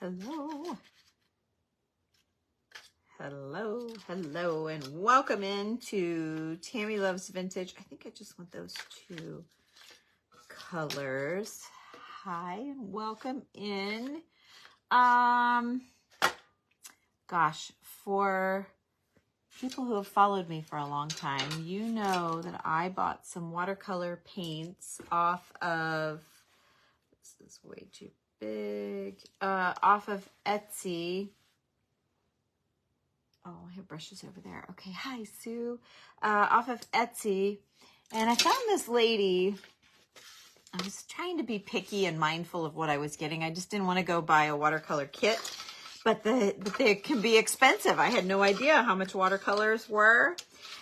Hello. Hello, hello, and welcome into Tammy Loves Vintage. I think I just want those two colors. Hi, and welcome in. Gosh, for people who have followed me for a long time, you know that I bought some watercolor paints off of, this is way too big, off of Etsy. Oh, I have brushes over there. Okay, hi, Sue. Off of Etsy. And I found this lady. I was trying to be picky and mindful of what I was getting. I just didn't want to go buy a watercolor kit. But they can be expensive. I had no idea how much watercolors were.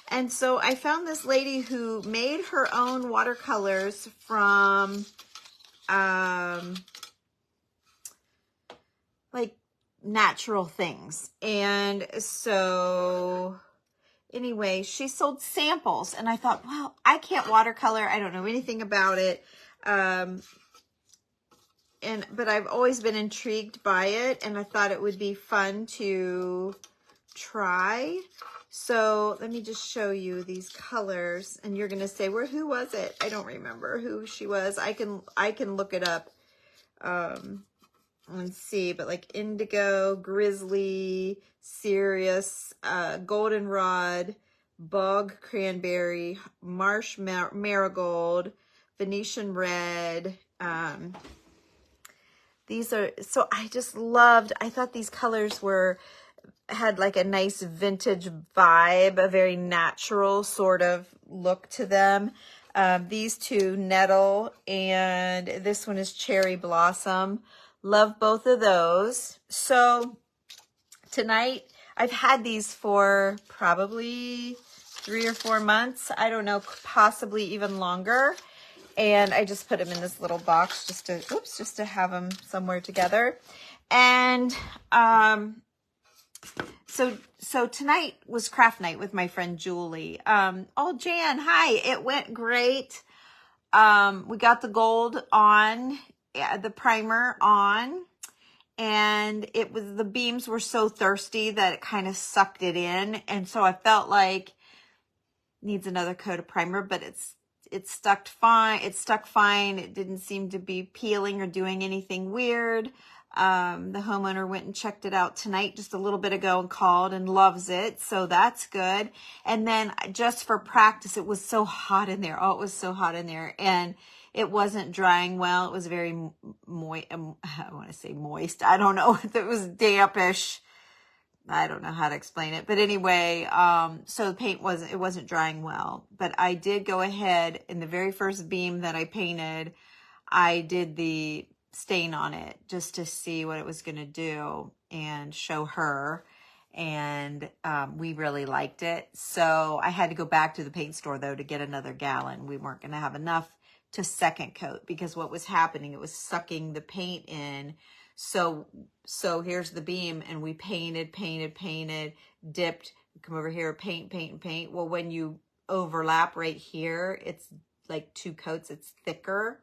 And so I found this lady who made her own watercolors from, like, natural things. And so anyway, she sold samples, and I thought, well, I can't watercolor. I don't know anything about it. But I've always been intrigued by it, and I thought it would be fun to try. So let me just show you these colors, and you're going to say, well, who was it? I don't remember who she was. I can look it up. Let's see, but like indigo, grizzly, Sirius, goldenrod, bog cranberry, marsh marigold, Venetian red. These are, so I just loved, I thought these colors had like a nice vintage vibe, a very natural sort of look to them. These two, nettle, and this one is cherry blossom. Love both of those. So tonight, I've had these for probably 3 or 4 months. I don't know, possibly even longer. And I just put them in this little box just to have them somewhere together. And so tonight was craft night with my friend Julie. Oh, Jan, hi. It went great. We got the gold on, the primer on, and the beams were so thirsty that it kind of sucked it in. And so I felt like needs another coat of primer, but it stuck fine. It didn't seem to be peeling or doing anything weird. The homeowner went and checked it out tonight just a little bit ago and called and loves it. So that's good. And then just for practice, it was so hot in there. Oh, it was so hot in there. And it wasn't drying well. It was very moist. I want to say moist. I don't know if it was dampish. I don't know how to explain it. But anyway, so the paint wasn't drying well. But I did go ahead in the very first beam that I painted, I did the stain on it just to see what it was going to do and show her. And we really liked it. So I had to go back to the paint store, though, to get another gallon. We weren't going to have enough to second coat because what was happening, it was sucking the paint in. So here's the beam, and we painted, dipped, come over here, paint. Well, when you overlap right here, it's like 2 coats, it's thicker.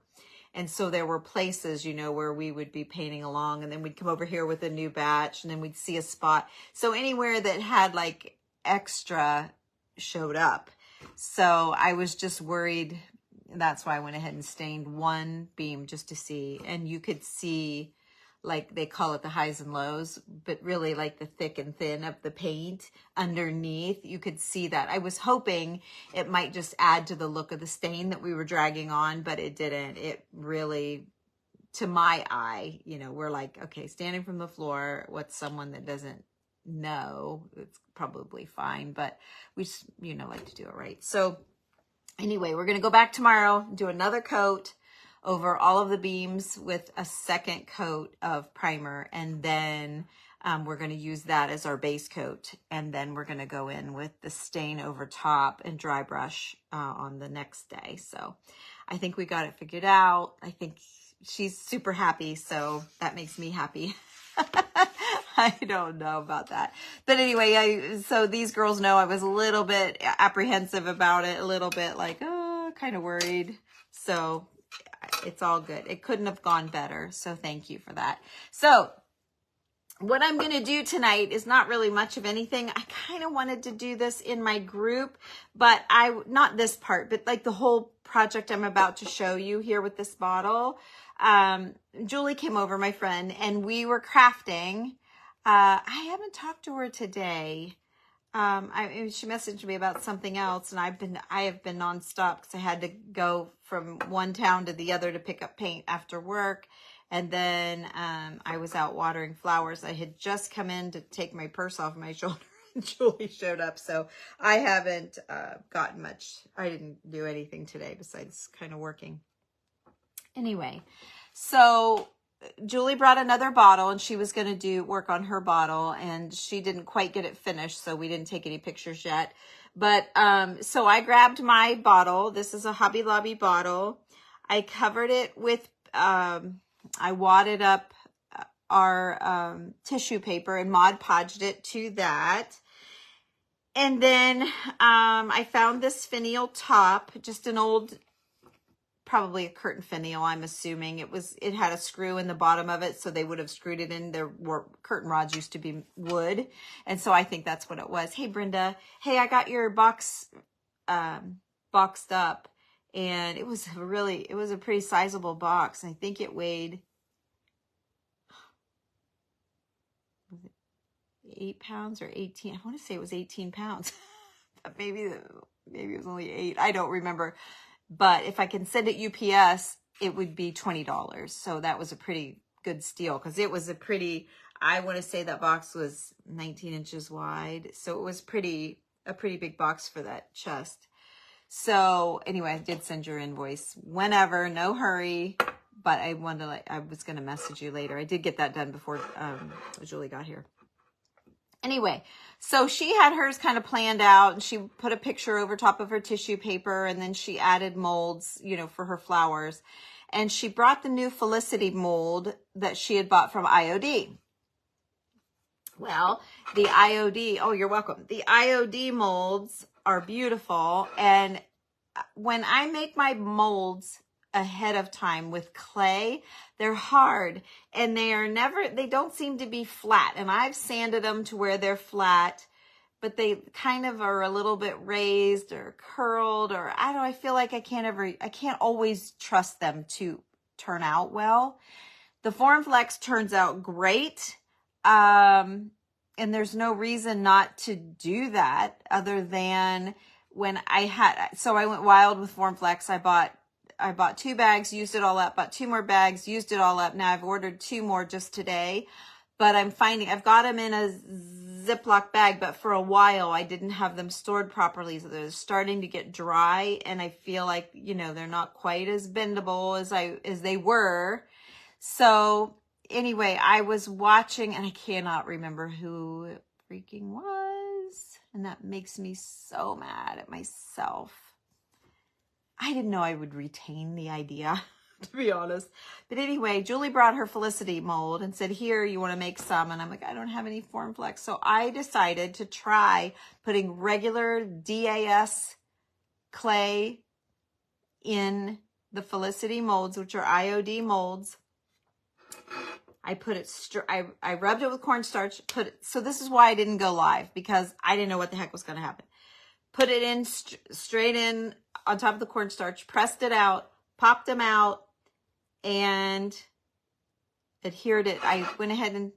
And so there were places, where we would be painting along, and then we'd come over here with a new batch, and then we'd see a spot. So anywhere that had like extra showed up. So I was just worried. That's why I went ahead and stained one beam just to see. And you could see, like they call it the highs and lows, but really like the thick and thin of the paint underneath. You could see that. I was hoping it might just add to the look of the stain that we were dragging on, but it didn't. It really, to my eye, we're like, okay, standing from the floor, what's someone that doesn't know? It's probably fine, but we just, like to do it right. So anyway, we're going to go back tomorrow, do another coat over all of the beams with a second coat of primer, and then we're going to use that as our base coat, and then we're going to go in with the stain over top and dry brush on the next day. So I think we got it figured out. I think she's super happy, so that makes me happy. I don't know about that. But anyway, so these girls know I was a little bit apprehensive about it, a little bit like, oh, kind of worried. So it's all good. It couldn't have gone better. So thank you for that. So what I'm going to do tonight is not really much of anything. I kind of wanted to do this in my group, but not this part, but like the whole project I'm about to show you here with this bottle. Julie came over, my friend, and we were crafting. I haven't talked to her today. She messaged me about something else, and I have been nonstop because I had to go from one town to the other to pick up paint after work. And then I was out watering flowers. I had just come in to take my purse off my shoulder, and Julie showed up. So I haven't gotten much. I didn't do anything today besides kind of working. Anyway, so Julie brought another bottle, and she was going to work on her bottle, and she didn't quite get it finished, so we didn't take any pictures yet. But so I grabbed my bottle. This is a Hobby Lobby bottle. I covered it with I wadded up our tissue paper and Mod Podged it to that. And then I found this finial top, just an old, probably a curtain finial, I'm assuming. It had a screw in the bottom of it, so they would have screwed it in. Their curtain rods used to be wood, and so I think that's what it was. Hey, Brenda. Hey, I got your box boxed up, and it was a pretty sizable box. I think it weighed 8 pounds or 18. I want to say it was 18 pounds. But maybe it was only 8. I don't remember. But if I can send it UPS, it would be $20. So that was a pretty good steal, because it was I want to say that box was 19 inches wide. So it was a pretty big box for that chest. So anyway, I did send your invoice whenever, no hurry. But I was going to message you later. I did get that done before Julie got here. Anyway, so she had hers kind of planned out, and she put a picture over top of her tissue paper, and then she added molds, for her flowers. And she brought the new Felicity mold that she had bought from IOD. Well, the IOD, oh, you're welcome. The IOD molds are beautiful. And when I make my molds ahead of time with clay, they're hard, and they don't seem to be flat. And I've sanded them to where they're flat, but they kind of are a little bit raised or curled, or I feel like I can't always trust them to turn out well. The Formflex turns out great. And there's no reason not to do that, other than when I went wild with Formflex. I bought 2 bags, used it all up, bought 2 more bags, used it all up. Now I've ordered 2 more just today, but I'm finding I've got them in a Ziploc bag, but for a while I didn't have them stored properly. So they're starting to get dry, and I feel like, they're not quite as bendable as they were. So anyway, I was watching, and I cannot remember who it freaking was. And that makes me so mad at myself. I didn't know I would retain the idea, to be honest. But anyway, Julie brought her Felicity mold and said, here, you want to make some? And I'm like, I don't have any Formflex. So I decided to try putting regular DAS clay in the Felicity molds, which are IOD molds. I put it, I rubbed it with cornstarch, so this is why I didn't go live, because I didn't know what the heck was going to happen. Put it in straight in on top of the cornstarch, pressed it out, popped them out, and adhered it. I went ahead and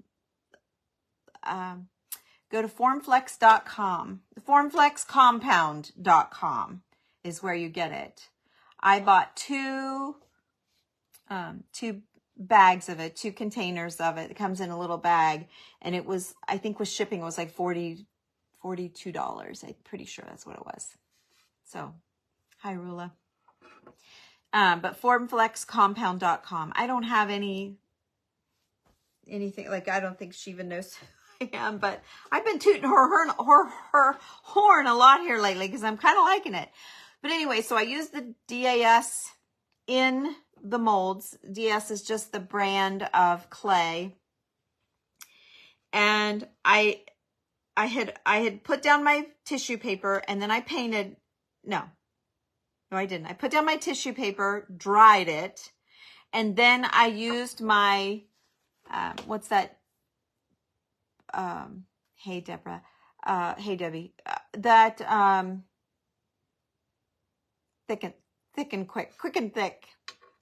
go to formflex.com. The formflexcompound.com is where you get it. I bought two bags of it, 2 containers of it. It comes in a little bag, and it was, I think with shipping, it was like $42. I'm pretty sure that's what it was. So, hi, Rula. But formflexcompound.com. I don't have anything, like, I don't think she even knows who I am, but I've been tooting her horn a lot here lately because I'm kind of liking it. But anyway, so I used the DAS in the molds. DAS is just the brand of clay. And I had put down my tissue paper, and then I painted, no, I didn't. I put down my tissue paper, dried it, and then I used my, what's that hey, Deborah, hey, Debbie, that, thick and thick,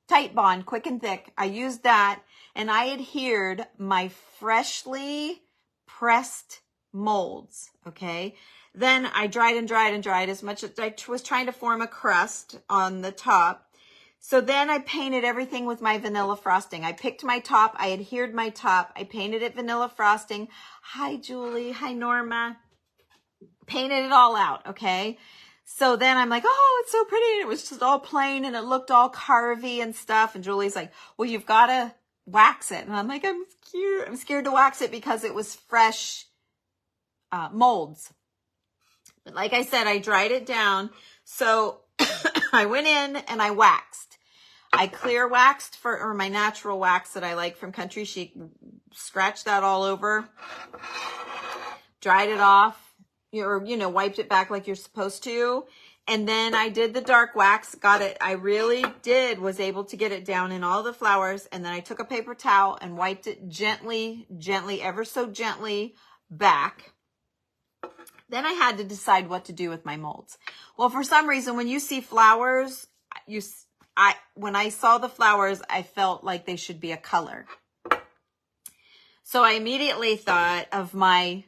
tight bond, quick and thick. I used that, and I adhered my freshly pressed molds, okay? Then I dried and dried and dried as much as I was trying to form a crust on the top. So then I painted everything with my vanilla frosting. I picked my top, I adhered my top, I painted it vanilla frosting. Hi, Julie. Hi, Norma. Painted it all out, okay? So then I'm like, oh, it's so pretty. And it was just all plain and it looked all carvy and stuff. And Julie's like, well, you've got to wax it. And I'm like, I'm scared. I'm scared to wax it because it was fresh molds. But like I said, I dried it down. So I went in and I waxed. I clear waxed or my natural wax that I like from Country Chic. Scratched that all over. Dried it off. Or, wiped it back like you're supposed to. And then I did the dark wax, got it. I really was able to get it down in all the flowers. And then I took a paper towel and wiped it gently, ever so gently back. Then I had to decide what to do with my molds. Well, for some reason, when you see flowers, when I saw the flowers, I felt like they should be a color. So I immediately thought of my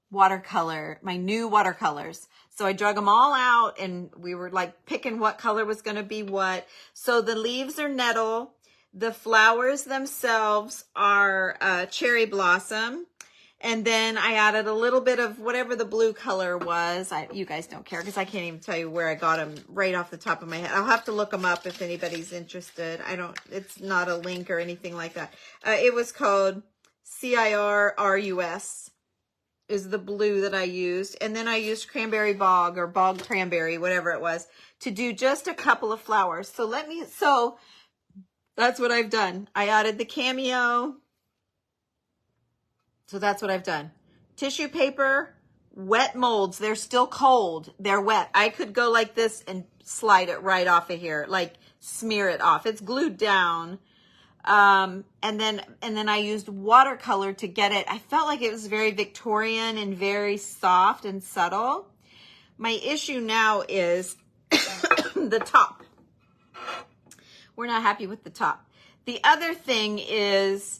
watercolor, my new watercolors. So I drug them all out and we were like picking what color was going to be what. So the leaves are nettle. The flowers themselves are cherry blossom. And then I added a little bit of whatever the blue color was. You guys don't care because I can't even tell you where I got them right off the top of my head. I'll have to look them up if anybody's interested. It's not a link or anything like that. It was called CIRRUS. Is the blue that I used. And then I used cranberry bog or bog cranberry, whatever it was, to do just a couple of flowers. So that's what I've done. I added the cameo. So that's what I've done. Tissue paper, wet molds. They're still cold. They're wet. I could go like this and slide it right off of here, like smear it off. It's glued down. And then I used watercolor to get it. I felt like it was very Victorian and very soft and subtle. My issue now is the top. We're not happy with the top. The other thing is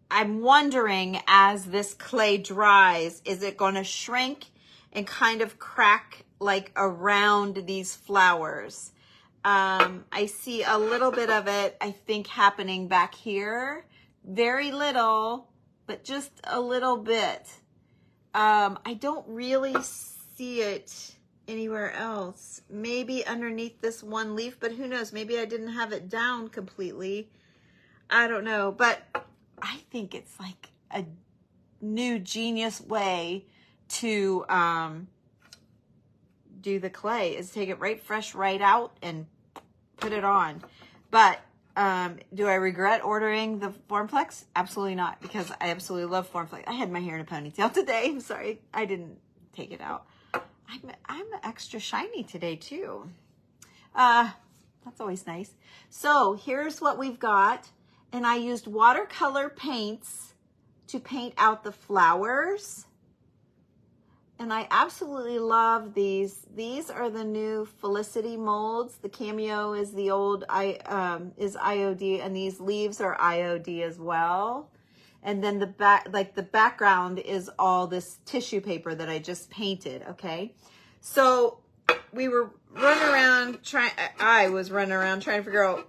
I'm wondering as this clay dries, is it going to shrink and kind of crack like around these flowers? I see a little bit of it, I think, happening back here. Very little, but just a little bit. I don't really see it anywhere else. Maybe underneath this one leaf, but who knows? Maybe I didn't have it down completely. I don't know, but I think it's like a new genius way to do the clay is take it right fresh right out and put it on. But do I regret ordering the Formflex? Absolutely not, because I absolutely love Formflex. I had my hair in a ponytail today. I'm sorry I didn't take it out. I'm extra shiny today too. That's always nice. So here's what we've got. And I used watercolor paints to paint out the flowers. And I absolutely love these. These are the new Felicity molds. The cameo is the old is IOD, and these leaves are IOD as well. And then the background is all this tissue paper that I just painted. Okay, so we were I was running around trying to figure out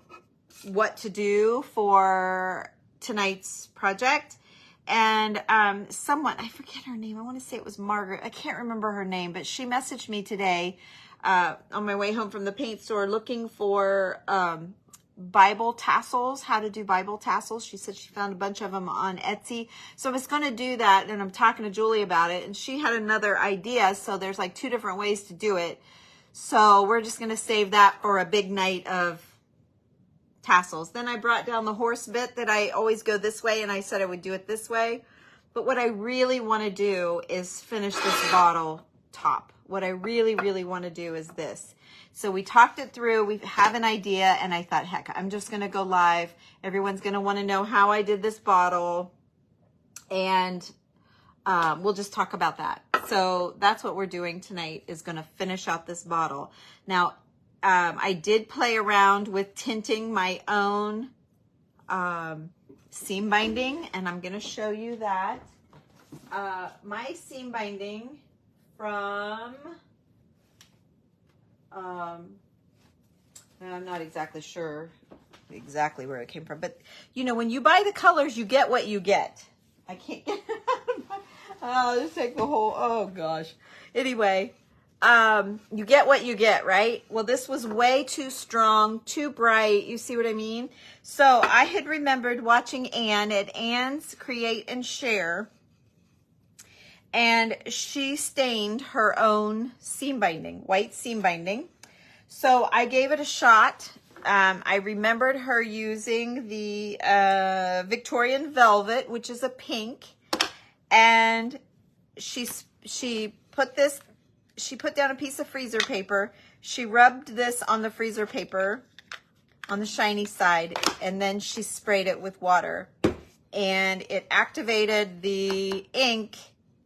what to do for tonight's project. And someone, I forget her name, I want to say it was Margaret, I can't remember her name, but she messaged me today on my way home from the paint store looking for Bible tassels, how to do Bible tassels. She said she found a bunch of them on Etsy. So I was going to do that, and I'm talking to Julie about it, and she had another idea. So there's like 2 different ways to do it. So we're just going to save that for a big night of tassels. Then I brought down the horse bit that I always go this way, and I said I would do it this way. But what I really want to do is finish this bottle top. What I really, really want to do is this. So we talked it through. We have an idea, and I thought, heck, I'm just going to go live. Everyone's going to want to know how I did this bottle. And we'll just talk about that. So that's what we're doing tonight, is going to finish out this bottle. Now, I did play around with tinting my own seam binding, and I'm going to show you that. My seam binding from, I'm not exactly sure exactly where it came from, but you know, when you buy the colors, you get what you get. I can't get it out of my, oh, just take the whole, oh gosh. Anyway, you get what you get, right? Well, this was way too strong, too bright. You see what I mean? So I had remembered watching Anne at Anne's Create and Share, and she stained her own seam binding, white seam binding. So I gave it a shot. I remembered her using the Victorian Velvet, which is a pink, and she put down a piece of freezer paper. She rubbed this on the freezer paper on the shiny side, and then she sprayed it with water, and it activated the ink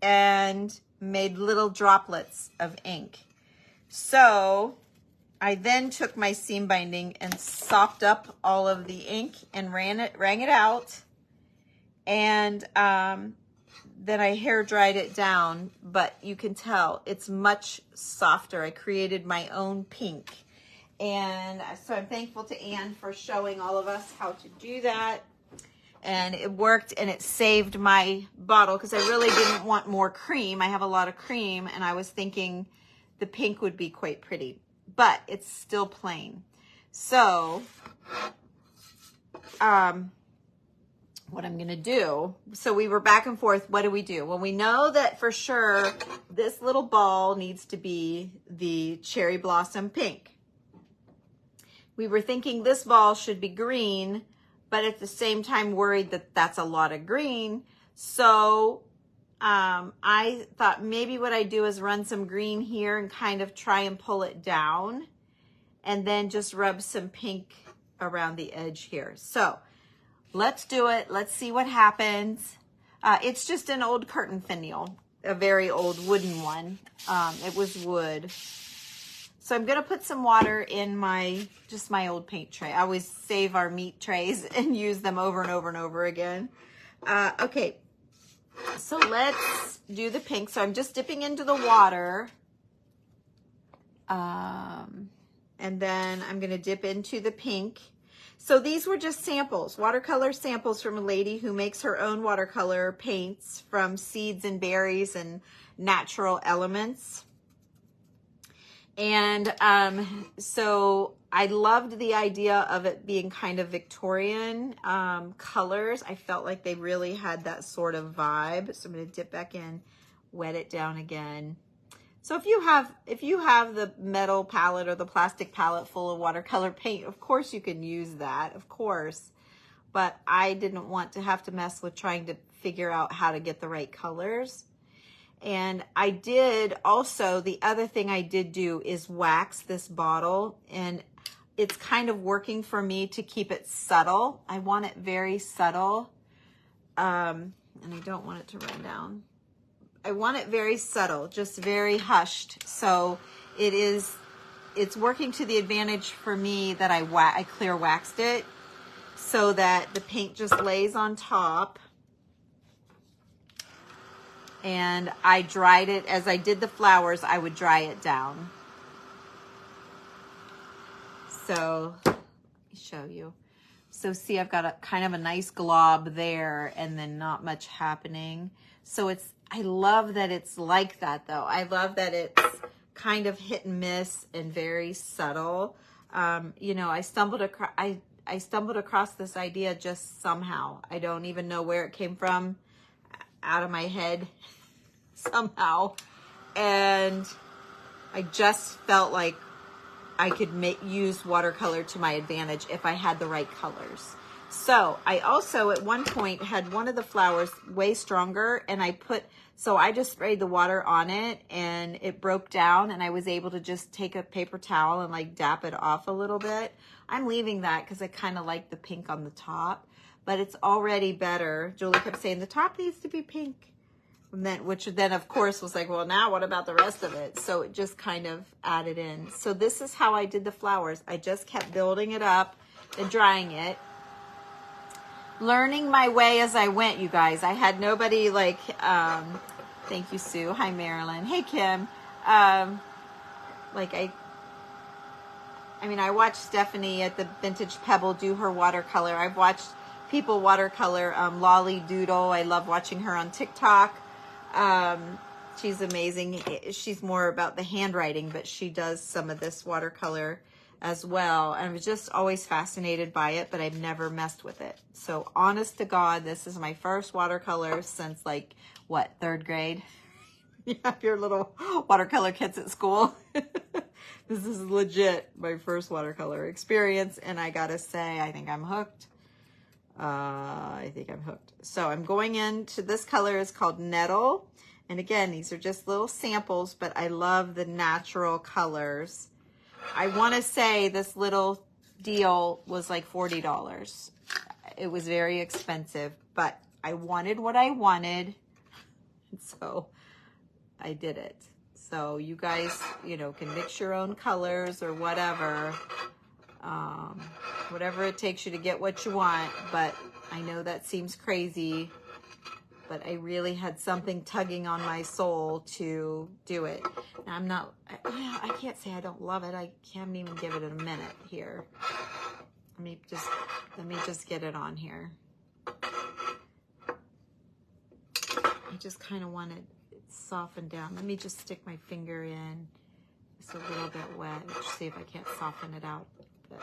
and made little droplets of ink. So I then took my seam binding and sopped up all of the ink and wrung it out, and then I hair dried it down, but you can tell it's much softer. I created my own pink, and so I'm thankful to Anne for showing all of us how to do that. And it worked, and it saved my bottle because I really didn't want more cream. I have a lot of cream, and I was thinking the pink would be quite pretty, but it's still plain. So what I'm going to do, so we were back and forth. What do we do? Well, we know that for sure this little ball needs to be the cherry blossom pink. We were thinking this ball should be green, but at the same time worried that that's a lot of green. So I thought maybe what I do is run some green here and kind of try and pull it down, and then just rub some pink around the edge here. So let's do it. Let's see what happens. It's just an old curtain finial, a very old wooden one. It was wood. So I'm going to put some water in my old paint tray. I always save our meat trays and use them over and over and over again. Okay, so let's do the pink. So I'm just dipping into the water. And then I'm going to dip into the pink. So these were just samples, watercolor samples from a lady who makes her own watercolor paints from seeds and berries and natural elements. And so I loved the idea of it being kind of Victorian colors. I felt like they really had that sort of vibe. So I'm going to dip back in, wet it down again. So if you have the metal palette or the plastic palette full of watercolor paint, of course you can use that, of course. But I didn't want to have to mess with trying to figure out how to get the right colors. And I did also, the other thing I did do is wax this bottle, and it's kind of working for me to keep it subtle. I want it very subtle, and I don't want it to run down. I want it very subtle, just very hushed. So it's working to the advantage for me that I clear waxed it so that the paint just lays on top. And I dried it, as I did the flowers, I would dry it down. So, let me show you. So see, I've got a kind of a nice glob there and then not much happening. So I love that it's like that though. I love that it's kind of hit and miss and very subtle. You know, I stumbled across this idea just somehow. I don't even know where it came from, out of my head somehow, and I just felt like I could use watercolor to my advantage if I had the right colors. So I also at one point had one of the flowers way stronger, and so I just sprayed the water on it and it broke down, and I was able to just take a paper towel and like dap it off a little bit. I'm leaving that because I kind of like the pink on the top, but it's already better. Julie kept saying the top needs to be pink. Which then of course was like, well, now what about the rest of it? So it just kind of added in. So this is how I did the flowers. I just kept building it up and drying it. Learning my way as I went, you guys. I had nobody like, thank you, Sue. Hi, Marilyn. Hey, Kim. Like I watched Stephanie at the Vintage Pebble do her watercolor. I've watched people watercolor, Lolly Doodle. I love watching her on TikTok. She's amazing. She's more about the handwriting, but she does some of this watercolor as well. And I was just always fascinated by it, but I've never messed with it. So honest to God, this is my first watercolor since like, what, 3rd grade? You have your little watercolor kits at school. This is legit my first watercolor experience. And I gotta say, I think I'm hooked. So I'm going into this color is called Nettle. And again, these are just little samples, but I love the natural colors. I want to say this little deal was like $40. It was very expensive, but I wanted what I wanted. So I did it. So you guys, can mix your own colors or whatever. Whatever it takes you to get what you want. But I know that seems crazy, but I really had something tugging on my soul to do it. Now I can't say I don't love it. I can't even give it a minute here. Let me just get it on here. I just kind of want it softened down. Let me just stick my finger in. It's a little bit wet. Let's see if I can't soften it out a bit.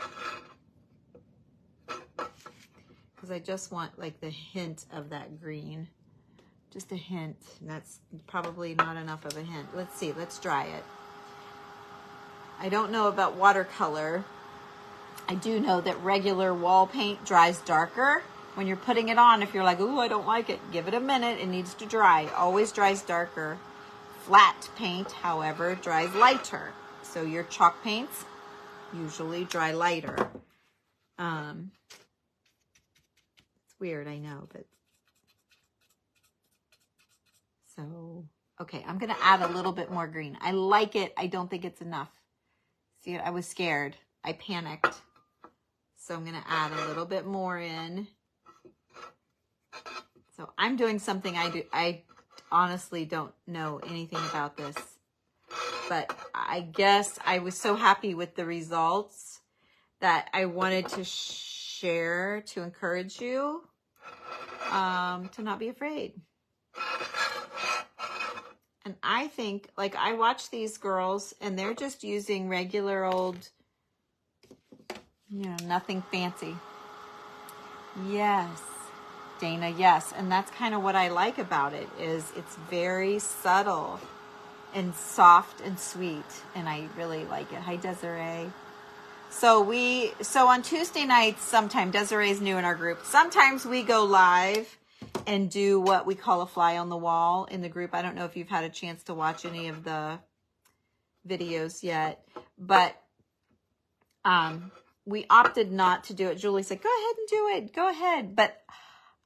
Because I just want like the hint of that green. Just a hint. And that's probably not enough of a hint. Let's see. Let's dry it. I don't know about watercolor. I do know that regular wall paint dries darker. When you're putting it on, if you're like, ooh, I don't like it, give it a minute. It needs to dry. Always dries darker. Flat paint, however, dries lighter. So your chalk paints usually dry lighter. It's weird, I know, but so, okay, I'm going to add a little bit more green. I like it. I don't think it's enough. See, I was scared. I panicked. So I'm going to add a little bit more in. So I'm doing something I honestly don't know anything about this, but I guess I was so happy with the results that I wanted to share to encourage you to not be afraid. And I think, like, I watch these girls and they're just using regular old, nothing fancy. Yes. Dana, yes. And that's kind of what I like about it, is it's very subtle and soft and sweet. And I really like it. Hi, Desiree. So on Tuesday nights, sometime, Desiree's new in our group. Sometimes we go live and do what we call a fly on the wall in the group. I don't know if you've had a chance to watch any of the videos yet, but we opted not to do it. Julie said, go ahead and do it. Go ahead. But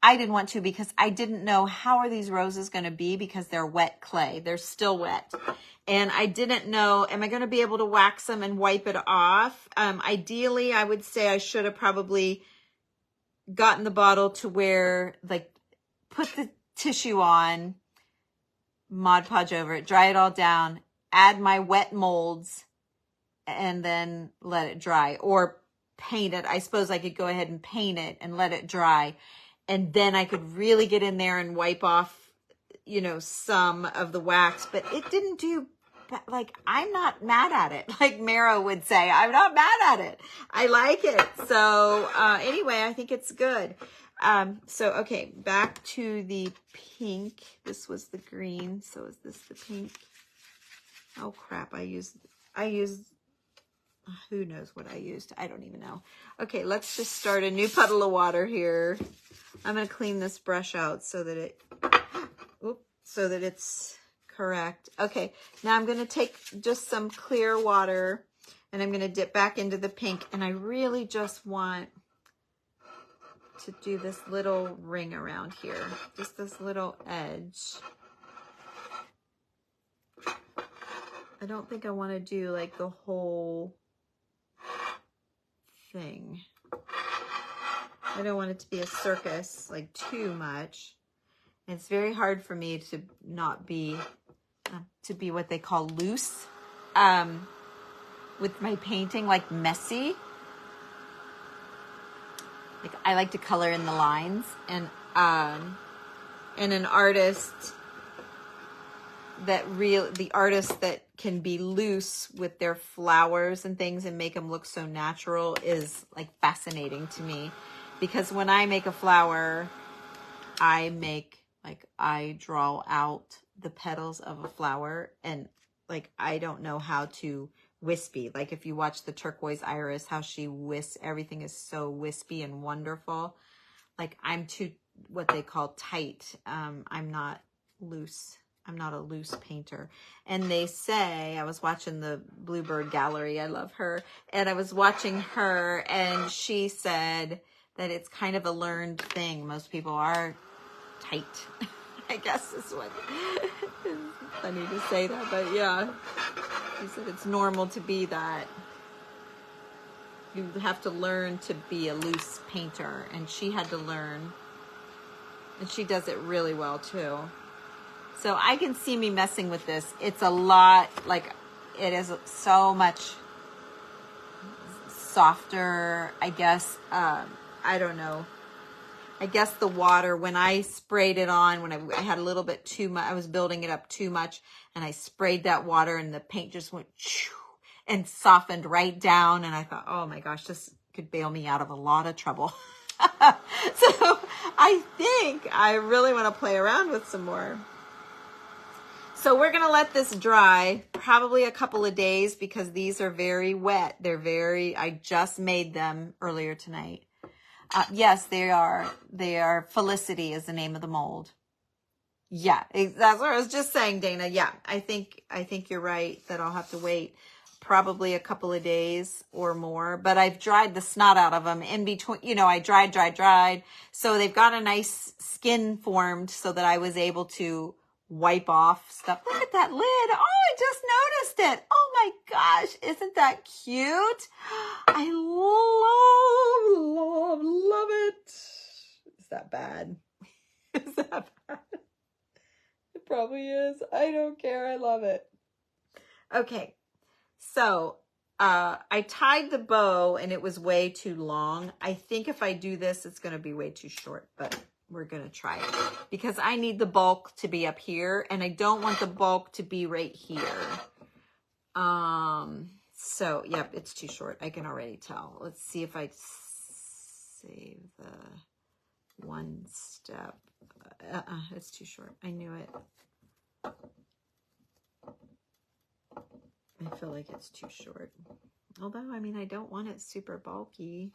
I didn't want to because I didn't know how are these roses going to be because they're wet clay. They're still wet. And I didn't know, am I going to be able to wax them and wipe it off? Ideally, I would say I should have probably gotten the bottle to where, like, put the tissue on, Mod Podge over it, dry it all down, add my wet molds, and then let it dry. Or paint it. I suppose I could go ahead and paint it and let it dry. And then I could really get in there and wipe off, some of the wax. But it didn't do, like, I'm not mad at it. Like Mara would say, I'm not mad at it. I like it. So anyway, I think it's good. Okay, back to the pink. This was the green. So is this the pink? Oh, crap. I used who knows what I used? I don't even know. Okay, let's just start a new puddle of water here. I'm going to clean this brush out so that it's correct. Okay, now I'm going to take just some clear water and I'm going to dip back into the pink, and I really just want to do this little ring around here, just this little edge. I don't think I want to do like the whole thing. I don't want it to be a circus, like too much. And it's very hard for me to not be, to be what they call loose with my painting, like messy. Like I like to color in the lines, and an artist the artist that can be loose with their flowers and things and make them look so natural is like fascinating to me. Because when I make a flower, I draw out the petals of a flower, and like I don't know how to wispy. Like if you watch the turquoise iris, how she wisps, everything is so wispy and wonderful. Like I'm too, what they call tight. I'm not loose. I'm not a loose painter. And they say, I was watching the Bluebird Gallery, I love her, and I was watching her, and she said that it's kind of a learned thing. Most people are tight, I guess is what is funny to say that, but yeah. She said it's normal to be that. You have to learn to be a loose painter, and she had to learn, and she does it really well too. So I can see me messing with this. It's a lot, like it is so much softer, I guess. I don't know. I guess the water, when I sprayed it on, when I had a little bit too much, I was building it up too much, and I sprayed that water and the paint just went and softened right down. And I thought, oh my gosh, this could bail me out of a lot of trouble. So I think I really want to play around with some more. So we're going to let this dry probably a couple of days because these are very wet. I just made them earlier tonight. Yes, they are. Felicity is the name of the mold. Yeah, that's what I was just saying, Dana. Yeah, I think you're right that I'll have to wait probably a couple of days or more. But I've dried the snot out of them in between. I dried. So they've got a nice skin formed so that I was able to wipe off stuff. Look at that lid. Oh, I just noticed it. Oh my gosh. Isn't that cute? I love it. Is that bad? Is that bad? It probably is. I don't care. I love it. Okay. So, I tied the bow and it was way too long. I think if I do this, it's going to be way too short, but we're going to try it because I need the bulk to be up here and I don't want the bulk to be right here. So yep, it's too short. I can already tell. Let's see if I save the one step. It's too short. I knew it. I feel like it's too short. Although, I mean, I don't want it super bulky.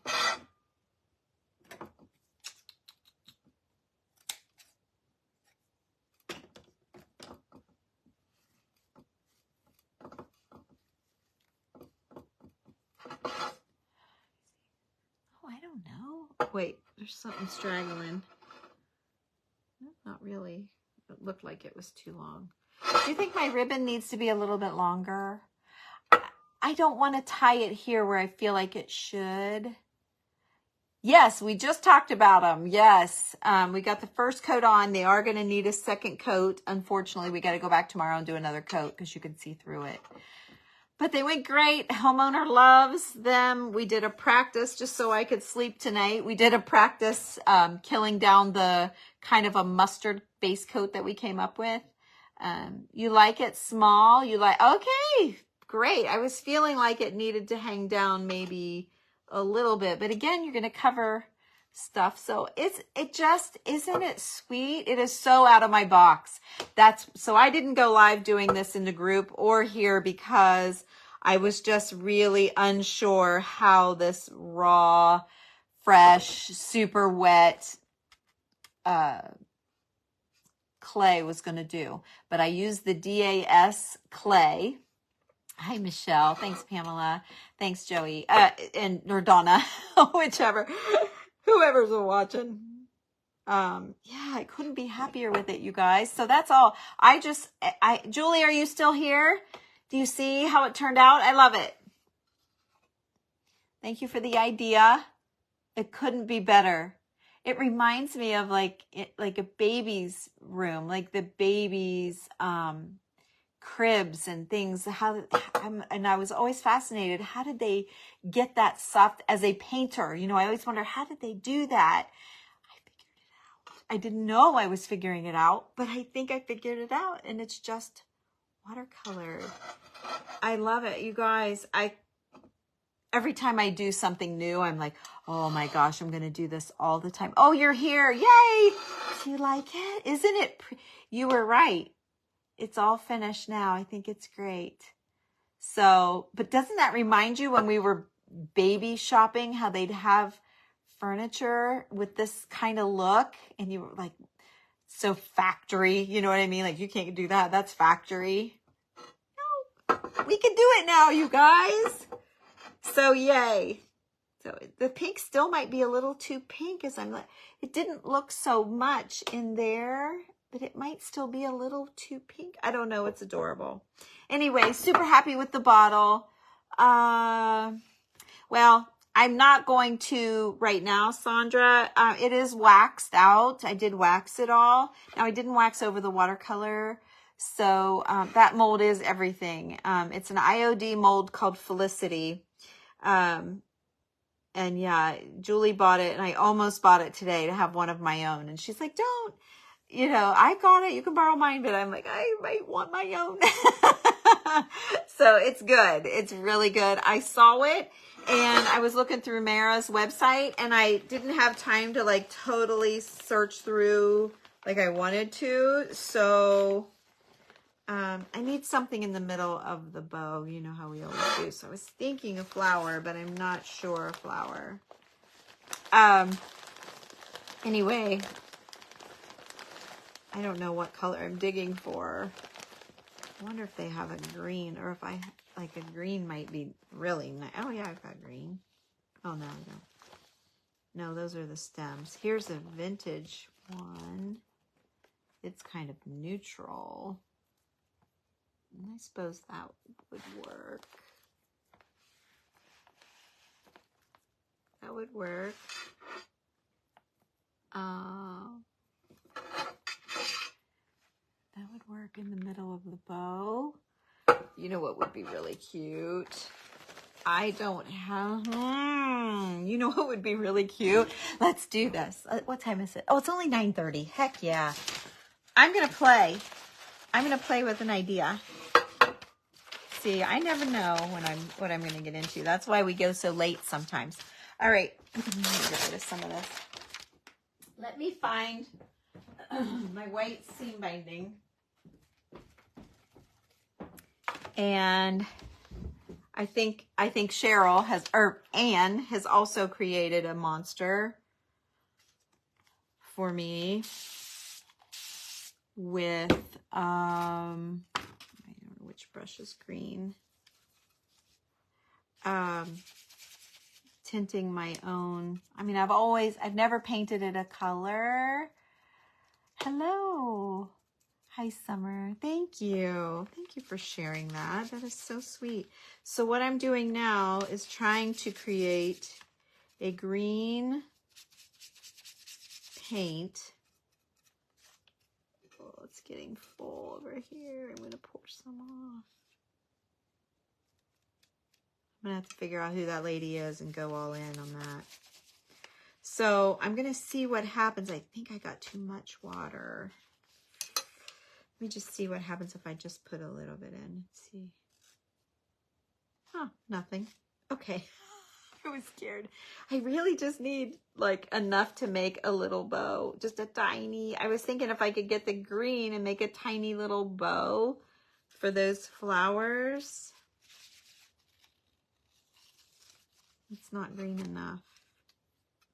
I don't know. Wait, there's something straggling. Not really. It looked like it was too long. Do you think my ribbon needs to be a little bit longer? I don't want to tie it here where I feel like it should. Yes, we just talked about them. Yes, we got the first coat on. They are going to need a second coat. Unfortunately, we got to go back tomorrow and do another coat because you can see through it. But they went great. Homeowner loves them. We did a practice just so I could sleep tonight. We did a practice killing down the kind of a mustard base coat that we came up with. You like it small? You like, okay, great. I was feeling like it needed to hang down maybe a little bit. But again, you're going to cover stuff. So it just, isn't it sweet? It is so out of my box. So I didn't go live doing this in the group or here because I was just really unsure how this raw, fresh, super wet clay was going to do. But I used the DAS clay. Hi, Michelle. Thanks, Pamela. Thanks, Joey. Or Donna, whichever, whoever's watching. Yeah, I couldn't be happier with it, you guys. So that's all. Julie, are you still here? Do you see how it turned out? I love it. Thank you for the idea. It couldn't be better. It reminds me of like a baby's room, like the baby's cribs and things. And I was always fascinated. How did they get that soft as a painter? You know, I always wonder, how did they do that? I figured it out. I didn't know I was figuring it out, but I think I figured it out, and it's just watercolored. I love it, you guys. Every time I do something new, I'm like, oh my gosh, I'm going to do this all the time. Oh, you're here. Yay. Do you like it? Isn't it? You were right. It's all finished now. I think it's great. So, but doesn't that remind you when we were baby shopping, how they'd have furniture with this kind of look, and you were like, so factory, you know what I mean? Like, you can't do that. That's factory. No, we can do it now, you guys. So yay. So the pink still might be a little too pink, as I'm like, it didn't look so much in there, but it might still be a little too pink. I don't know. It's adorable. Anyway, super happy with the bottle. Well, I'm not going to right now, Sandra. It is waxed out. I did wax it all. Now, I didn't wax over the watercolor. So that mold is everything. It's an IOD mold called Felicity. And yeah, Julie bought it, and I almost bought it today to have one of my own. And she's like, don't, you know, I got it. You can borrow mine, but I'm like, I might want my own. So it's good. It's really good. I saw it, and I was looking through Mara's website, and I didn't have time to like totally search through like I wanted to. So I need something in the middle of the bow. You know how we always do. So I was thinking a flower, but I'm not sure a flower. Anyway, I don't know what color I'm digging for. I wonder if they have a green, or if I like a green might be really nice. Oh yeah, I've got green. Oh no, I don't. No, those are the stems. Here's a vintage one. It's kind of neutral. I suppose that would work. That would work. That would work in the middle of the bow. You know what would be really cute? I don't have... you know what would be really cute? Let's do this. What time is it? Oh, it's only 9:30. Heck yeah. I'm going to play. I'm going to play with an idea. See, I never know what I'm going to get into. That's why we go so late sometimes. All right. Let me get rid of some of this. Let me find my white seam binding. And I think Cheryl has, or Anne has also created a monster for me with, I don't know which brush is green. Tinting my own. I mean, I've never painted it a color. Hello. Hi, Summer. Thank you. Thank you for sharing that. That is so sweet. So what I'm doing now is trying to create a green paint. Oh, it's getting full over here. I'm going to pour some off. I'm going to have to figure out who that lady is and go all in on that. So I'm going to see what happens. I think I got too much water. Let me just see what happens if I just put a little bit in. Let's see. Huh, nothing. Okay. I was scared. I really just need like enough to make a little bow. Just a tiny, I was thinking if I could get the green and make a tiny little bow for those flowers. It's not green enough.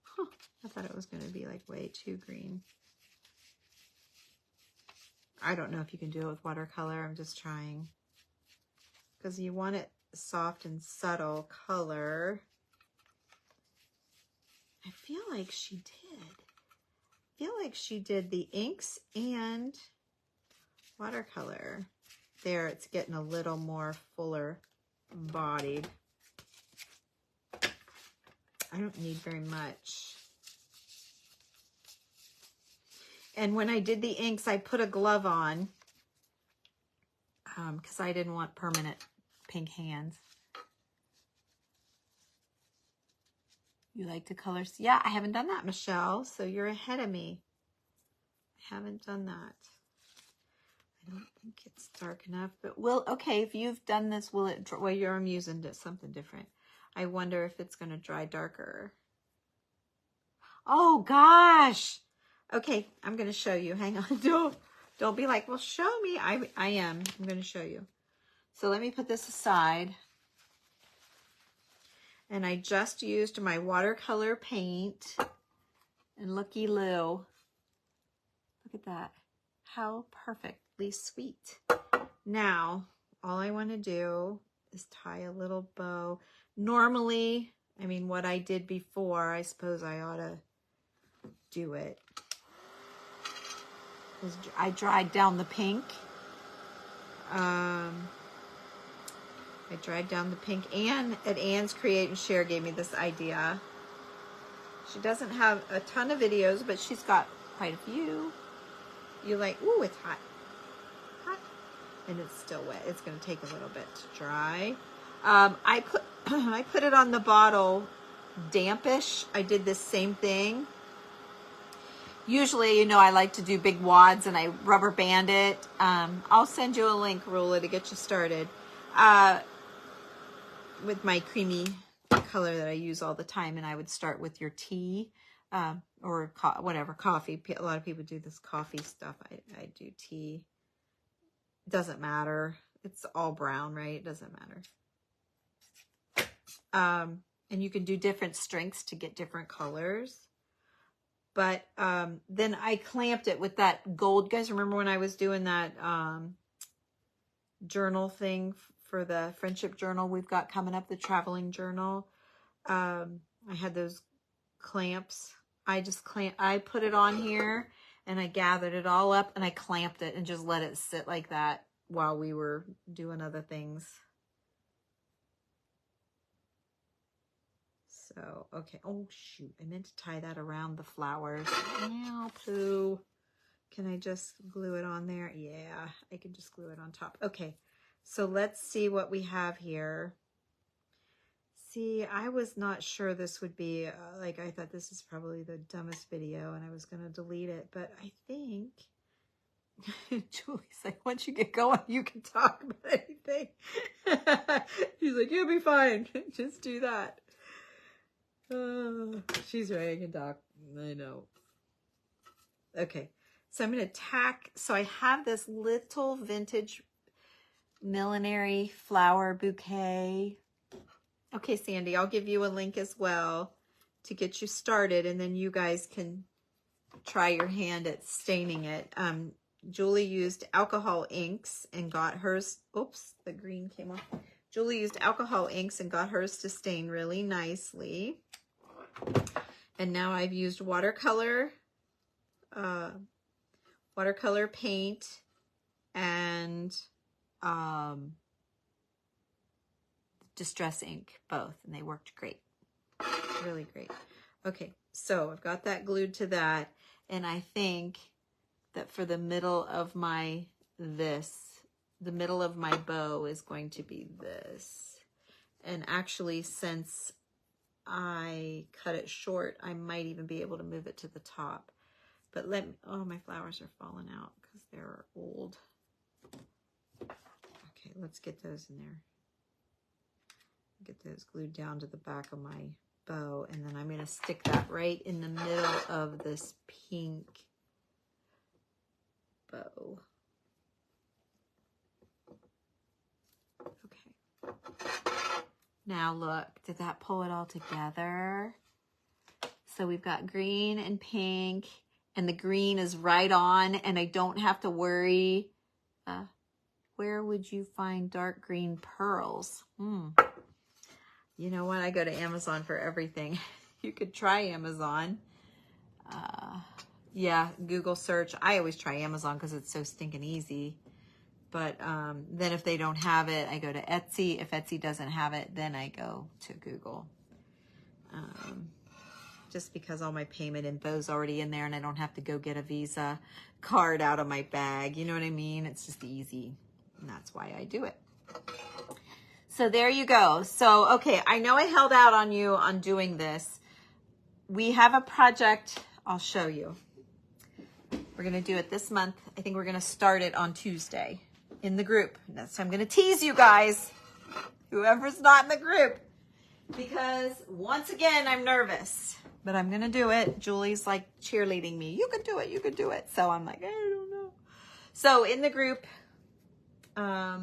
Huh, I thought it was going to be like way too green. I don't know if you can do it with watercolor. I'm just trying. Because you want it soft and subtle color. I feel like she did. I feel like she did the inks and watercolor. There, it's getting a little more fuller bodied. I don't need very much. And when I did the inks, I put a glove on because I didn't want permanent pink hands. You like to color? Yeah, I haven't done that, Michelle. So you're ahead of me. I haven't done that. I don't think it's dark enough, but okay, if you've done this, will it, well, I'm using something different. I wonder if it's going to dry darker. Oh gosh. Okay, I'm going to show you. Hang on. Don't be like, well, show me. I am. I'm going to show you. So let me put this aside. And I just used my watercolor paint. And looky Lou. Look at that. How perfectly sweet. Now, all I want to do is tie a little bow. Normally, I mean, what I did before, I suppose I ought to do it. I dried down the pink. I dried down the pink. Anne at Anne's Create and Share gave me this idea. She doesn't have a ton of videos, but she's got quite a few. You like, ooh, it's hot. Hot. And it's still wet. It's going to take a little bit to dry. I put it on the bottle dampish. I did this same thing. Usually, you know, I like to do big wads and I rubber band it. I'll send you a link, Rula, to get you started. With my creamy color that I use all the time. And I would start with your tea or whatever, coffee. A lot of people do this coffee stuff. I do tea. Doesn't matter. It's all brown, right? It doesn't matter. And you can do different strengths to get different colors. But then I clamped it with that gold. You guys remember when I was doing that journal thing for the friendship journal we've got coming up, the traveling journal? I had those clamps. I put it on here and I gathered it all up and I clamped it and just let it sit like that while we were doing other things. So, okay. Oh, shoot. I meant to tie that around the flowers. Ow, poo. Can I just glue it on there? Yeah, I can just glue it on top. Okay. So let's see what we have here. See, I was not sure this would be, I thought this is probably the dumbest video and I was going to delete it, but I think, Julie's like, once you get going, you can talk about anything. She's like, you'll be fine. Just do that. She's right, I can talk. I know. Okay, so I'm going to tack, so I have this little vintage millinery flower bouquet. Okay, Sandy, I'll give you a link as well to get you started, and then you guys can try your hand at staining it. Julie used alcohol inks and got hers, oops, the green came off. Julie used alcohol inks and got hers to stain really nicely. And now I've used watercolor paint and Distress ink, both, and they worked great. Really great. Okay, so I've got that glued to that, and I think that for the middle of my the middle of my bow is going to be this. And actually, since I cut it short, I might even be able to move it to the top. But oh, my flowers are falling out because they're old. Okay, let's get those in there. Get those glued down to the back of my bow, and then I'm going to stick that right in the middle of this pink bow. Okay. Now look, did that pull it all together? So we've got green and pink, and the green is right on, and I don't have to worry. Where would you find dark green pearls? You know what? I go to Amazon for everything. You could try Amazon. Yeah, Google search. I always try Amazon because it's so stinking easy. But then if they don't have it, I go to Etsy. If Etsy doesn't have it, then I go to Google. Just because all my payment info is already in there and I don't have to go get a Visa card out of my bag. You know what I mean? It's just easy. And that's why I do it. So there you go. So, okay, I know I held out on you on doing this. We have a project. I'll show you. We're going to do it this month. I think we're going to start it on Tuesday in the group. So I'm going to tease you guys, whoever's not in the group, because once again, I'm nervous. But I'm going to do it. Julie's like cheerleading me. You can do it. You can do it. So I'm like, I don't know. So in the group, I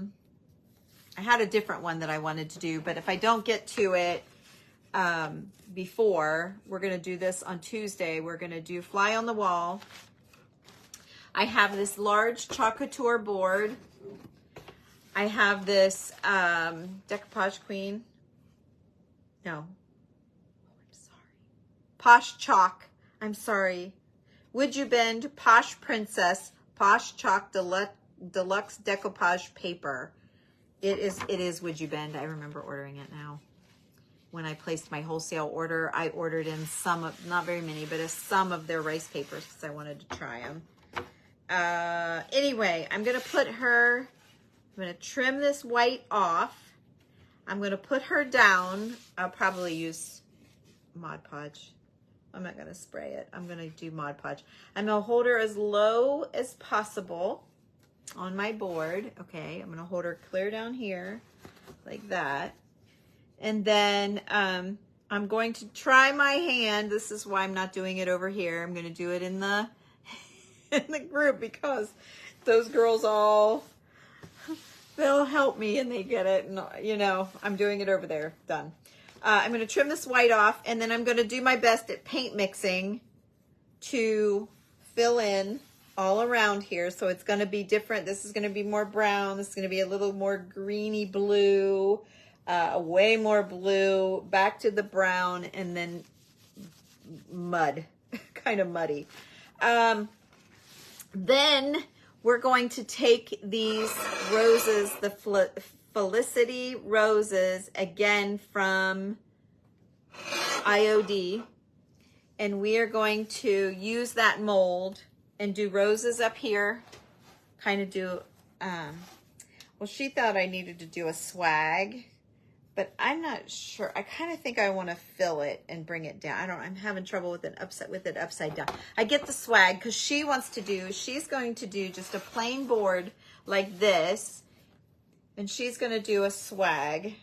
had a different one that I wanted to do. But if I don't get to it before, we're going to do this on Tuesday. We're going to do Fly on the Wall. I have this large Chalk Couture board. I have this Decoupage Queen. No. Posh Chalk, I'm sorry. Would You Bend Posh Princess Posh Chalk Deluxe Decoupage Paper. It is Would You Bend. I remember ordering it now. When I placed my wholesale order, I ordered in some of, not very many, but some of their rice papers because I wanted to try them. Anyway, I'm going to put her, I'm going to trim this white off. I'm going to put her down. I'll probably use Mod Podge. I'm not going to spray it. I'm going to do Mod Podge. I'm going to hold her as low as possible on my board. Okay, I'm going to hold her clear down here like that. And then I'm going to try my hand. This is why I'm not doing it over here. I'm going to do it in the in the group because those girls all, they'll help me and they get it. And, you know, I'm doing it over there. Done. I'm going to trim this white off, and then I'm going to do my best at paint mixing to fill in all around here. So it's going to be different. This is going to be more brown. This is going to be a little more greeny blue, way more blue, back to the brown, and then mud, kind of muddy. Then we're going to take these roses, the Felicity roses, again from IOD, and we are going to use that mold and do roses up here, kind of do, well, she thought I needed to do a swag, but I'm not sure. I kind of think I want to fill it and bring it down. I'm having trouble with it upside down. I get the swag because she's going to do just a plain board like this, and she's going to do a swag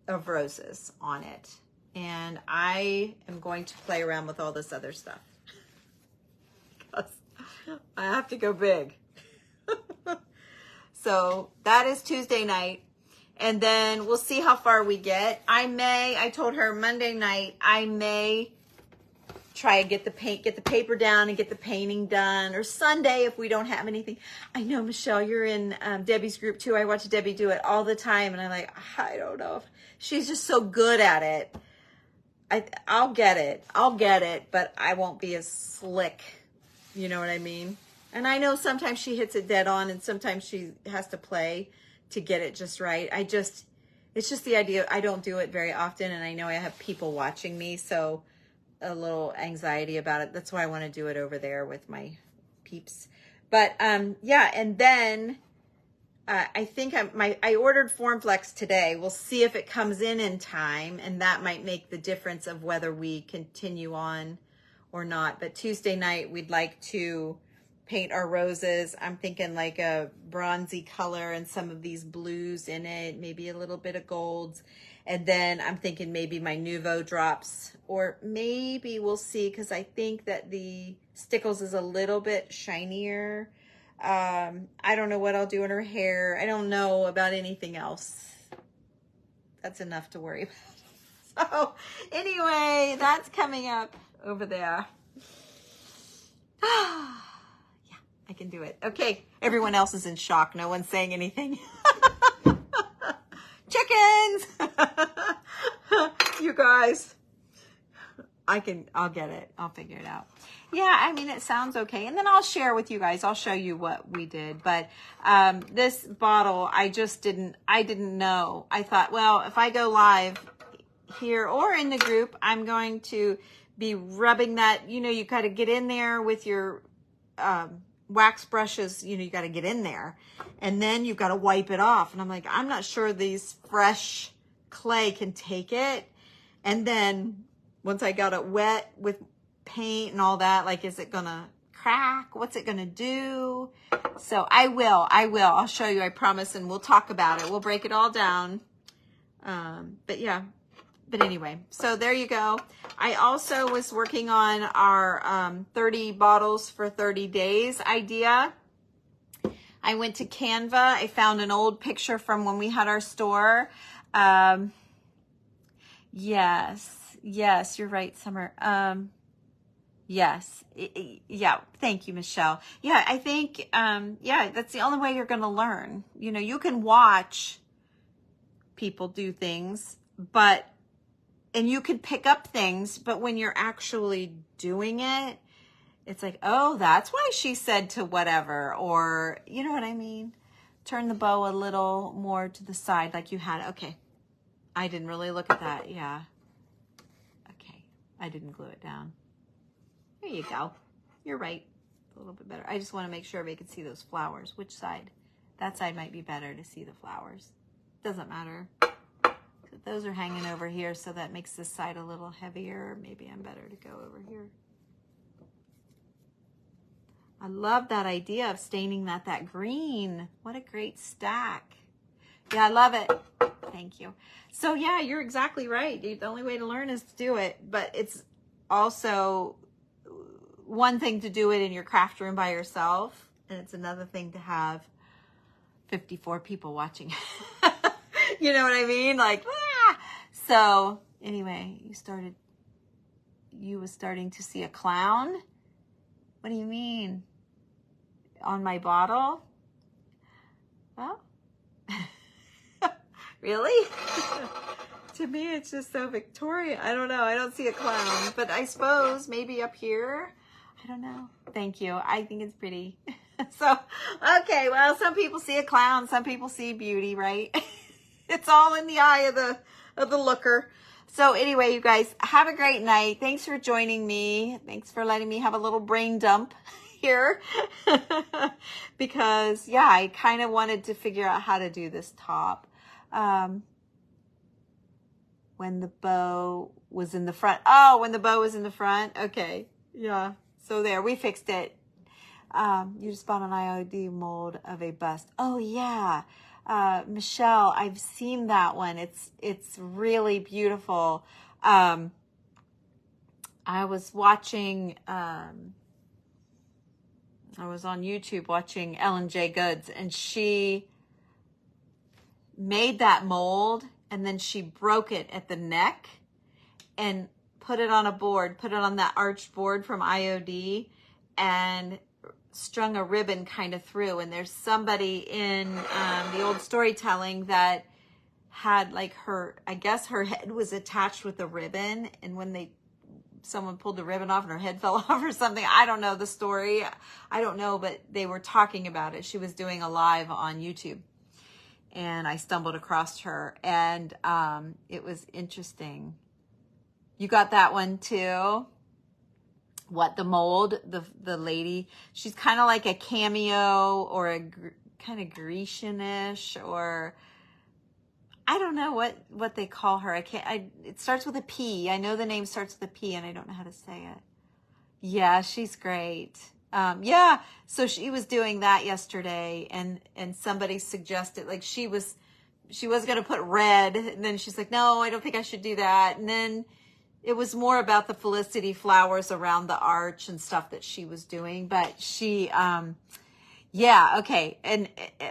of roses on it. And I am going to play around with all this other stuff because I have to go big. So that is Tuesday night. And then we'll see how far we get. I told her Monday night, I may try and get the paper down and get the painting done, or Sunday if we don't have anything. I know, Michelle, you're in Debbie's group too. I watch Debbie do it all the time, and I'm like, I don't know. She's just so good at it. I'll get it, but I won't be as slick. You know what I mean? And I know sometimes she hits it dead on, and sometimes she has to play to get it just right. It's just the idea. I don't do it very often, and I know I have people watching me, so a little anxiety about it. That's why I want to do it over there with my peeps. But yeah, and then I think I ordered Formflex today. We'll see if it comes in time, and that might make the difference of whether we continue on or not. But Tuesday night, we'd like to paint our roses. I'm thinking like a bronzy color and some of these blues in it, maybe a little bit of golds. And then I'm thinking maybe my Nouveau drops, or maybe we'll see, because I think that the Stickles is a little bit shinier. I don't know what I'll do in her hair. I don't know about anything else. That's enough to worry about. So anyway, that's coming up over there. Yeah, I can do it. Okay, everyone else is in shock. No one's saying anything. Chickens! You guys. I'll get it. I'll figure it out. Yeah, I mean, it sounds okay. And then I'll share with you guys. I'll show you what we did. But this bottle, I didn't know. I thought, well, if I go live here or in the group, I'm going to be rubbing that. You know, you got to get in there with your wax brushes. You know, you got to get in there. And then you've got to wipe it off. And I'm like, I'm not sure these fresh clay can take it. And then once I got it wet with paint and all that, like, is it gonna crack? What's it gonna do? So I will. I'll show you, I promise, and we'll talk about it. We'll break it all down. But yeah, but anyway, so there you go. I also was working on our 30 bottles for 30 days idea. I went to Canva. I found an old picture from when we had our store. Yes, you're right, Summer. Yes. Yeah. Thank you, Michelle. Yeah, I think, yeah, that's the only way you're going to learn. You know, you can watch people do things, and you can pick up things, but when you're actually doing it, it's like, oh, that's why she said to whatever, or, you know what I mean? Turn the bow a little more to the side like you had. Okay. I didn't really look at that. Yeah. Okay. I didn't glue it down. There you go. You're right. A little bit better. I just want to make sure everybody can see those flowers. Which side? That side might be better to see the flowers. Doesn't matter. Those are hanging over here, so that makes this side a little heavier. Maybe I'm better to go over here. I love that idea of staining that green. What a great stack. Yeah, I love it. Thank you. So yeah, you're exactly right. The only way to learn is to do it, but it's also one thing to do it in your craft room by yourself, and it's another thing to have 54 people watching. You know what I mean? Like, ah! So anyway, you was starting to see a clown? What do you mean? On my bottle? Well, really? To me, it's just so Victorian. I don't know. I don't see a clown, but I suppose maybe up here. I don't know. Thank you. I think it's pretty. So, okay. Well, some people see a clown. Some people see beauty, right? It's all in the eye of the looker. So anyway, you guys, have a great night. Thanks for joining me. Thanks for letting me have a little brain dump here. Because, yeah, I kind of wanted to figure out how to do this top. When the bow was in the front. Oh, when the bow was in the front. Okay. Yeah. So there, we fixed it. You just bought an IOD mold of a bust. Oh yeah. Michelle, I've seen that one. It's really beautiful. I was watching, I was on YouTube watching Ellen J. Goods, and she made that mold, and then she broke it at the neck and put it on a board, put it on that arched board from IOD, and strung a ribbon kind of through. And there's somebody in the old storytelling that had like I guess her head was attached with a ribbon, and when someone pulled the ribbon off and her head fell off or something. I don't know the story. I don't know, but they were talking about it. She was doing a live on YouTube, and I stumbled across her, and it was interesting. You got that one too? What, the mold, the lady, she's kind of like a cameo or a kind of Grecian-ish, or I don't know what they call her. It starts with a P. I know the name starts with a P, and I don't know how to say it. Yeah, she's great. Yeah, so she was doing that yesterday, and somebody suggested, like, she was going to put red, and then she's like, no, I don't think I should do that. And then it was more about the Felicity flowers around the arch and stuff that she was doing. But she, yeah, okay.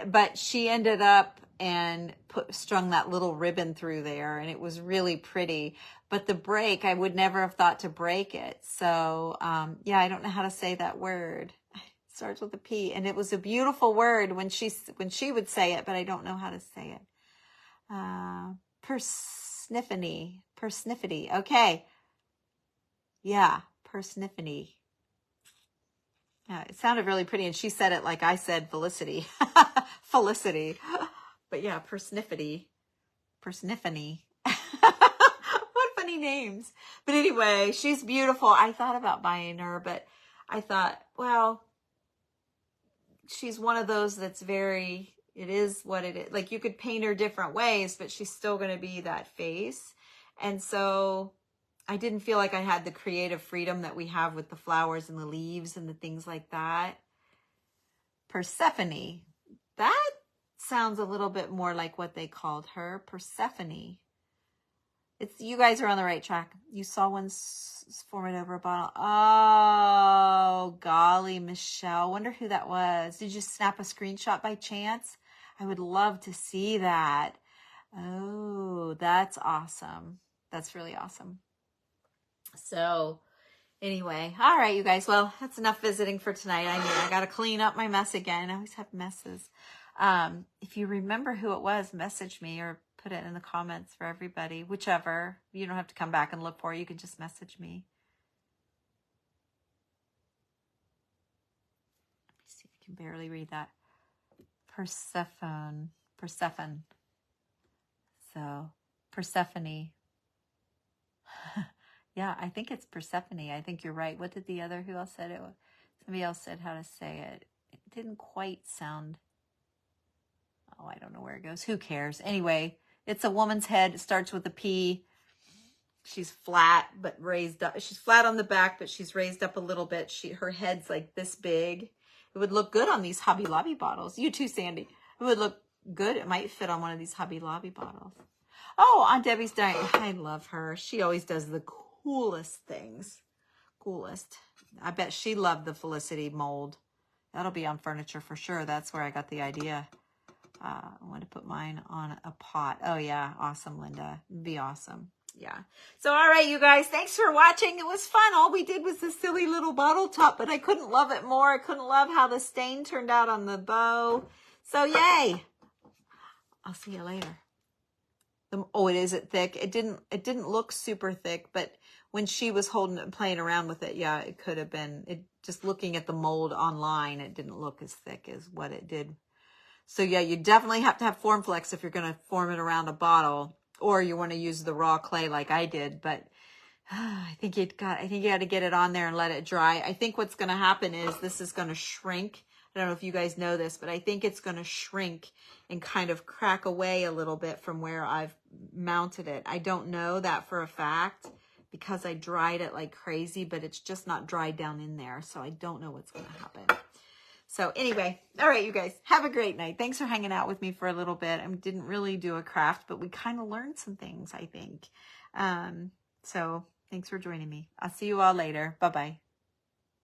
But she ended up and strung that little ribbon through there, and it was really pretty. But the break, I would never have thought to break it. So yeah, I don't know how to say that word. It starts with a P, and it was a beautiful word when she would say it, but I don't know how to say it. Persniphony. Okay. Yeah, persniphony. Yeah, it sounded really pretty, and she said it like I said Felicity. Felicity. But yeah, persniphony. What funny names. But anyway, she's beautiful. I thought about buying her, but I thought, well, she's one of those that's very, it is what it is. Like, you could paint her different ways, but she's still going to be that face. And so I didn't feel like I had the creative freedom that we have with the flowers and the leaves and the things like that. Persephone. That sounds a little bit more like what they called her. Persephone. You guys are on the right track. You saw one form it over a bottle. Oh, golly, Michelle. Wonder who that was. Did you snap a screenshot by chance? I would love to see that. Oh, that's awesome. That's really awesome. So anyway, all right, you guys. Well, that's enough visiting for tonight. I got to clean up my mess again. I always have messes. If you remember who it was, message me or put it in the comments for everybody, whichever. You don't have to come back and look for it. You can just message me. Let me see. I can barely read that. Persephone. So, Persephone. Yeah, I think it's Persephone. I think you're right. What did who else said it? Somebody else said how to say it. It didn't quite sound, oh, I don't know where it goes. Who cares? Anyway, it's a woman's head. It starts with a P. She's flat, but raised up. She's flat on the back, but she's raised up a little bit. Her head's like this big. It would look good on these Hobby Lobby bottles. You too, Sandy. It would look good. It might fit on one of these Hobby Lobby bottles. Oh, Aunt Debbie's dying. I love her. She always does the coolest things. Coolest. I bet she loved the Felicity mold. That'll be on furniture for sure. That's where I got the idea. I want to put mine on a pot. Oh, yeah. Awesome, Linda. It'd be awesome. Yeah. So, all right, you guys. Thanks for watching. It was fun. All we did was this silly little bottle top, but I couldn't love it more. I couldn't love how the stain turned out on the bow. So, yay. I'll see you later. Oh, it isn't thick. It didn't look super thick, but when she was holding it and playing around with it, yeah, it could have been. Just looking at the mold online, it didn't look as thick as what it did. So yeah, you definitely have to have FormFlex if you're going to form it around a bottle, or you want to use the raw clay like I did. But I think you got to get it on there and let it dry. I think what's going to happen is this is going to shrink. I don't know if you guys know this, but I think it's going to shrink and kind of crack away a little bit from where I've mounted it. I don't know that for a fact because I dried it like crazy, but it's just not dried down in there. So I don't know what's going to happen. So anyway, all right, you guys, have a great night. Thanks for hanging out with me for a little bit. I didn't really do a craft, but we kind of learned some things, I think. So thanks for joining me. I'll see you all later. Bye-bye.